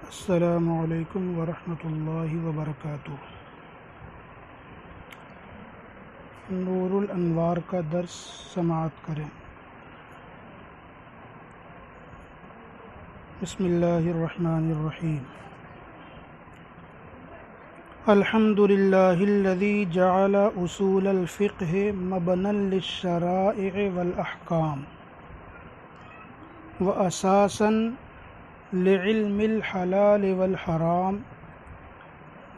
السلام علیکم ورحمۃ اللہ وبرکاتہ۔ نور الانوار کا درس سماعت کریں۔ بسم اللہ الرحمن الرحیم۔ الحمد للہ الذی جعل اصول الفقہ مبنا للشرائع والاحکام واساسا لعلم الحلال والحرام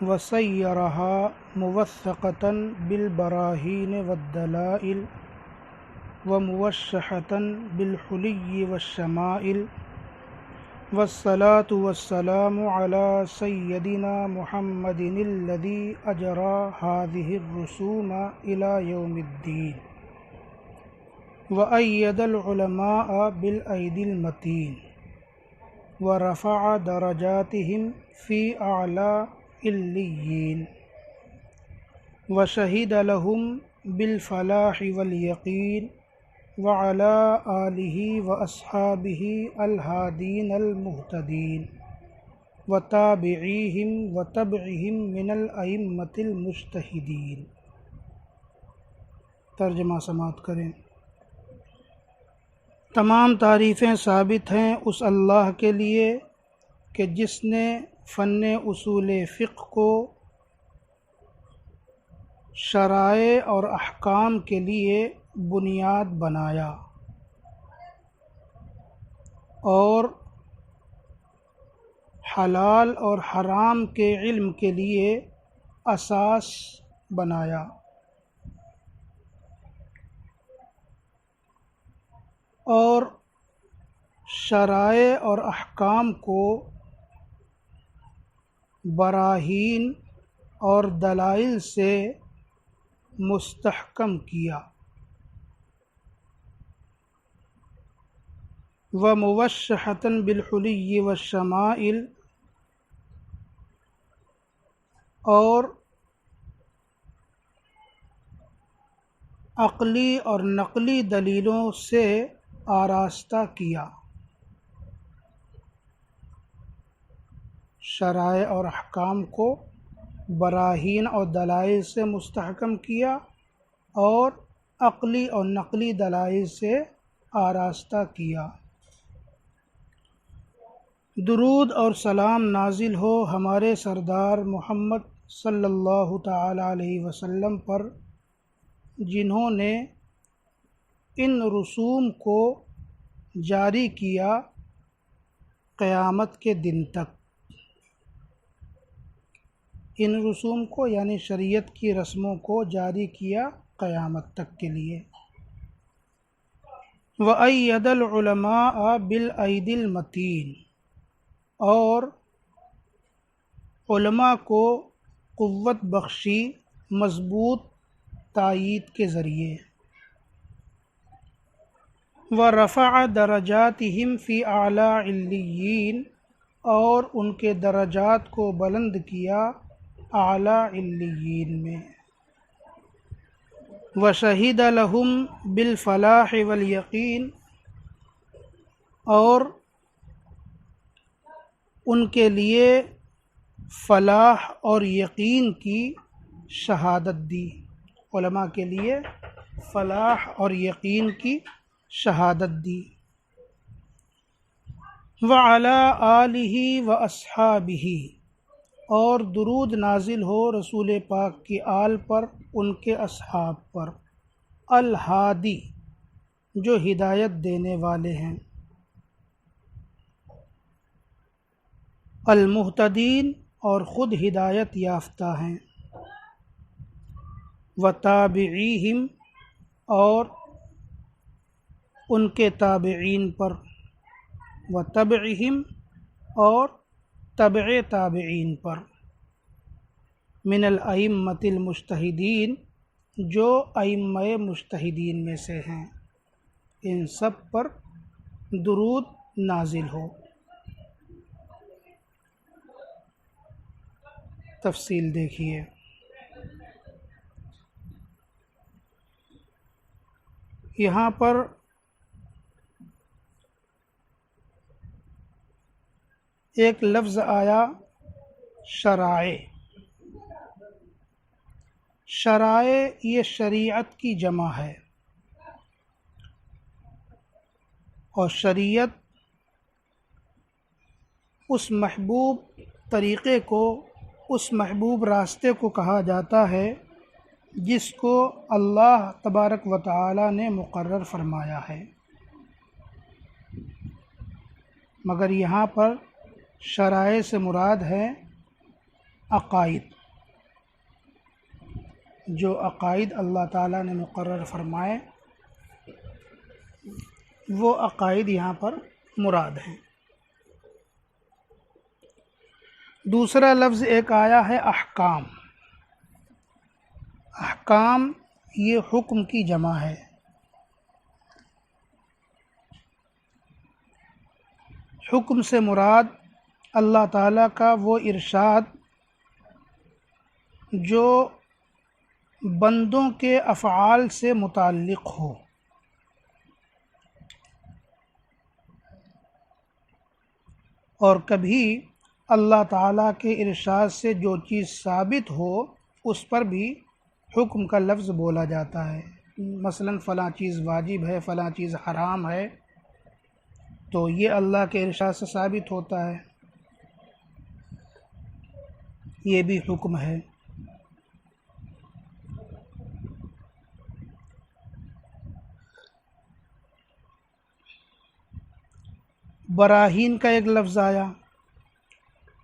وسيرها موثقة بالبراهين والدلائل وموشحة بالحلي والشمائل والصلاة والسلام على سيدنا محمد الذي أجرى هذه الرسوم إلى يوم الدين وأيد العلماء بالأيدي المتين ورفع درجاتهم في أعلى عليين وشهد لهم بالفلاح واليقين وعلى آله وأصحابه الهادين المهتدين وتابعيهم وتبعهم من الأئمة المجتهدين۔ ترجمہ سماعت کریں۔ تمام تعریفیں ثابت ہیں اس اللہ کے لیے کہ جس نے فن اصول فقہ کو شرائع اور احکام کے لیے بنیاد بنایا اور حلال اور حرام کے علم کے لیے اساس بنایا، اور شرائع اور احکام کو براہین اور دلائل سے مستحکم کیا، وموشحة بالحلی والشمائل، اور عقلی اور نقلی دلیلوں سے آراستہ کیا۔ شرائع اور احکام کو براہین اور دلائل سے مستحکم کیا اور عقلی اور نقلی دلائل سے آراستہ کیا۔ درود اور سلام نازل ہو ہمارے سردار محمد صلی اللہ تعالی علیہ وسلم پر، جنہوں نے ان رسوم کو جاری کیا قیامت کے دن تک۔ ان رسوم کو یعنی شریعت کی رسموں کو جاری کیا قیامت تک کے لیے۔ وَأَيَّدَ الْعُلَمَاءَ بِالْأَيْدِي الْمَتِينِ، اور علماء کو قوت بخشی مضبوط تائید کے ذریعے۔ وَرَفَعَ دَرَجَاتِهِمْ فِي أَعْلَى عِلِّيِّينَ، اور ان کے درجات کو بلند کیا اعلیٰ علیین میں۔ وَشَهِدَ لَهُمْ بِالْفَلَاحِ وَالْيَقِينِ، اور ان کے لیے فلاح اور یقین کی شہادت دی، علماء کے لیے فلاح اور یقین کی شہادت دی۔ وَعَلَىٰ آلِهِ وَأَصْحَابِهِ، اور درود نازل ہو رسول پاک کی آل پر، ان کے اصحاب پر، الہادی، جو ہدایت دینے والے ہیں، المہتدین، اور خود ہدایت یافتہ ہیں، وتابعیہم، اور ان کے تابعین پر، وتبعہم، اور تبع تابعین پر، من الائمۃ المجتہدین، جو ائمہ مجتہدین میں سے ہیں، ان سب پر درود نازل ہو۔ تفصیل دیکھیے۔ یہاں پر ایک لفظ آیا شرائع. شرائع یہ شریعت کی جمع ہے، اور شریعت اس محبوب طریقے کو، اس محبوب راستے کو کہا جاتا ہے جس کو اللہ تبارک و تعالی نے مقرر فرمایا ہے. مگر یہاں پر شرائع سے مراد ہے عقائد. جو عقائد اللہ تعالیٰ نے مقرر فرمائے وہ عقائد یہاں پر مراد ہیں. دوسرا لفظ ایک آیا ہے احکام. احکام یہ حکم کی جمع ہے. حکم سے مراد اللہ تعالیٰ کا وہ ارشاد جو بندوں کے افعال سے متعلق ہو. اور کبھی اللہ تعالیٰ کے ارشاد سے جو چیز ثابت ہو اس پر بھی حکم کا لفظ بولا جاتا ہے. مثلا فلاں چیز واجب ہے، فلاں چیز حرام ہے، تو یہ اللہ کے ارشاد سے ثابت ہوتا ہے، یہ بھی حکم ہے. براہین کا ایک لفظ آیا.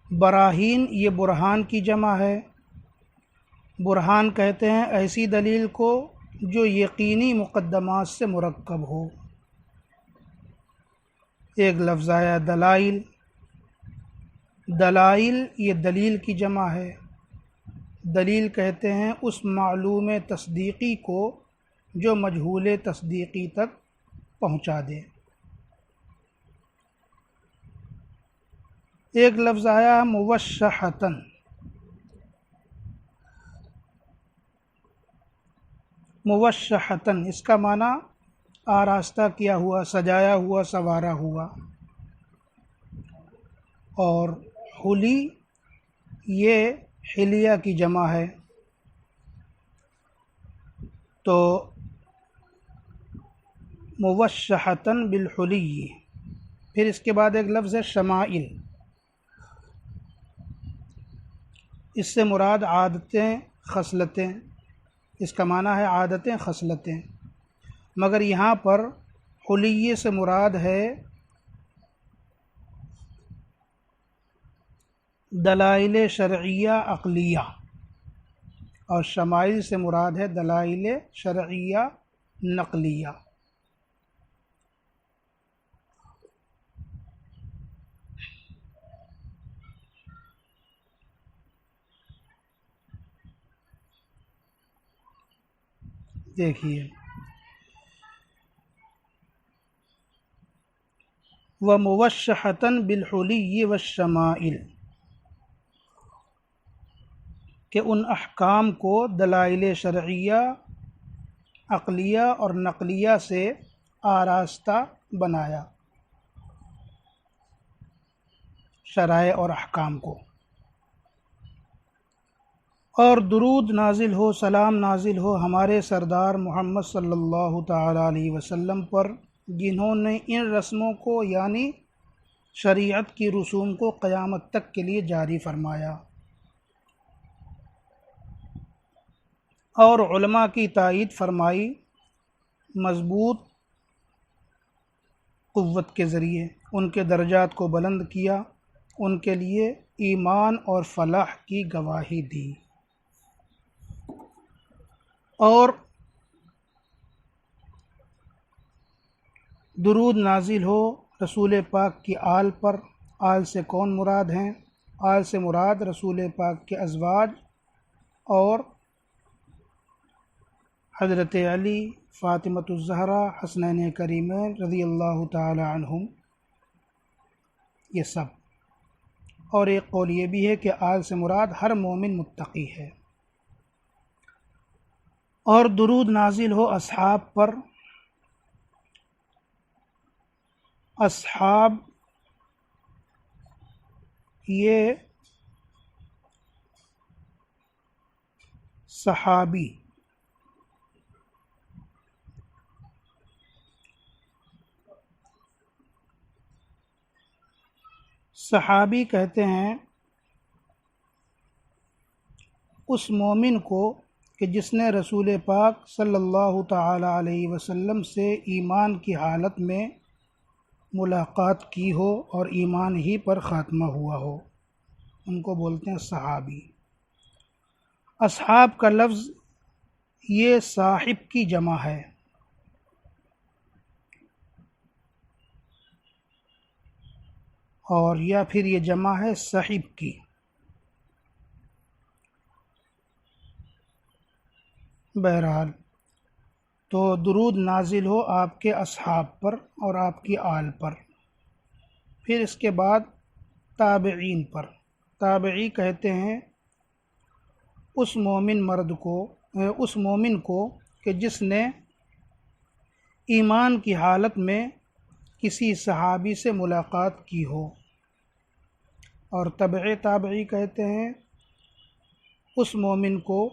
براہین یہ برہان کی جمع ہے. برہان کہتے ہیں ایسی دلیل کو جو یقینی مقدمات سے مرکب ہو. ایک لفظ آیا دلائل. دلائل یہ دلیل کی جمع ہے. دلیل کہتے ہیں اس معلوم تصدیقی کو جو مجہول تصدیقی تک پہنچا دے. ایک لفظ آیا موشحتاً. موشحتاً اس کا معنی آراستہ کیا ہوا، سجایا ہوا، سنوارا ہوا. اور حلی یہ حلیہ کی جمع ہے. تو موشحتاً بالحلی. پھر اس کے بعد ایک لفظ ہے شمائل. اس سے مراد عادتیں، خصلتیں. اس کا معنی ہے عادتیں، خصلتیں. مگر یہاں پر حلیے سے مراد ہے دلائل شرعیہ عقلیہ، اور شمائل سے مراد ہے دلائل شرعیہ نقلیہ. دیکھیے وَمُوَشَّحَةً بِالْحُلِيِّ وَالشَّمَائِلِ کہ ان احکام کو دلائل شرعیہ، عقلیہ اور نقلیہ سے آراستہ بنایا. شرائع اور احکام کو. اور درود نازل ہو، سلام نازل ہو ہمارے سردار محمد صلی اللہ تعالی علیہ وسلم پر، جنہوں نے ان رسموں کو یعنی شریعت کی رسوم کو قیامت تک کے لیے جاری فرمایا، اور علماء کی تائید فرمائی مضبوط قوت کے ذریعے، ان کے درجات کو بلند کیا، ان کے لیے ایمان اور فلاح کی گواہی دی. اور درود نازل ہو رسول پاک کی آل پر. آل سے کون مراد ہیں؟ آل سے مراد رسول پاک کے ازواج اور حضرت علی، فاطمۃ الزہرا، حسنین کریمین رضی اللہ تعالی عنہم، یہ سب. اور ایک قول یہ بھی ہے کہ آل سے مراد ہر مومن متقی ہے. اور درود نازل ہو اصحاب پر. اصحاب یہ صحابی کہتے ہیں اس مومن کو کہ جس نے رسول پاک صلی اللہ تعالی علیہ وسلم سے ایمان کی حالت میں ملاقات کی ہو اور ایمان ہی پر خاتمہ ہوا ہو، ان کو بولتے ہیں صحابی۔ اصحاب کا لفظ یہ صاحب کی جمع ہے، اور یا پھر یہ جمع ہے صحب کی۔ بہرحال تو درود نازل ہو آپ کے اصحاب پر اور آپ کی آل پر۔ پھر اس کے بعد تابعین پر۔ تابعی کہتے ہیں اس مومن کو کہ جس نے ایمان کی حالت میں کسی صحابی سے ملاقات کی ہو، اور تابعی کہتے ہیں اس مومن کو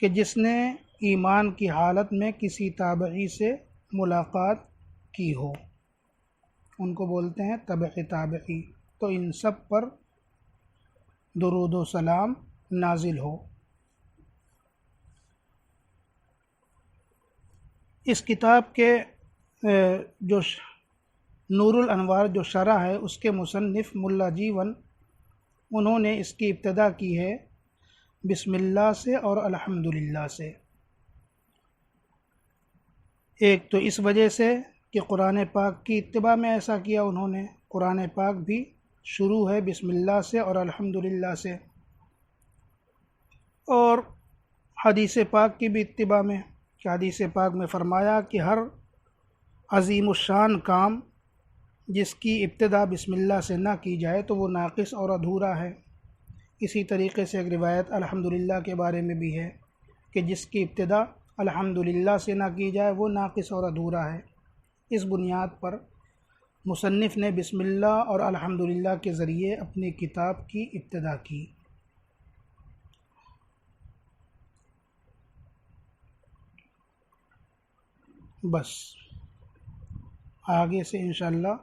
کہ جس نے ایمان کی حالت میں کسی تابعی سے ملاقات کی ہو، ان کو بولتے ہیں تابعی۔ تو ان سب پر درود و سلام نازل ہو۔ اس کتاب کے جو نور الانوار جو شرح ہے اس کے مصنف ملا جیون، انہوں نے اس کی ابتدا کی ہے بسم اللہ سے اور الحمدللہ سے۔ ایک تو اس وجہ سے کہ قرآن پاک کی اتباع میں ایسا کیا انہوں نے، قرآن پاک بھی شروع ہے بسم اللہ سے اور الحمدللہ سے، اور حدیث پاک کی بھی اتباع میں، کہ حدیث پاک میں فرمایا کہ ہر عظیم الشان کام جس کی ابتدا بسم اللہ سے نہ کی جائے تو وہ ناقص اور ادھورا ہے۔ اسی طریقے سے ایک روایت الحمدللہ کے بارے میں بھی ہے کہ جس کی ابتدا الحمدللہ سے نہ کی جائے وہ ناقص اور ادھورا ہے۔ اس بنیاد پر مصنف نے بسم اللہ اور الحمدللہ کے ذریعے اپنی کتاب کی ابتدا کی۔ بس آگے سے انشاءاللہ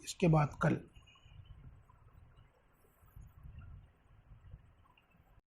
اس کے بعد کل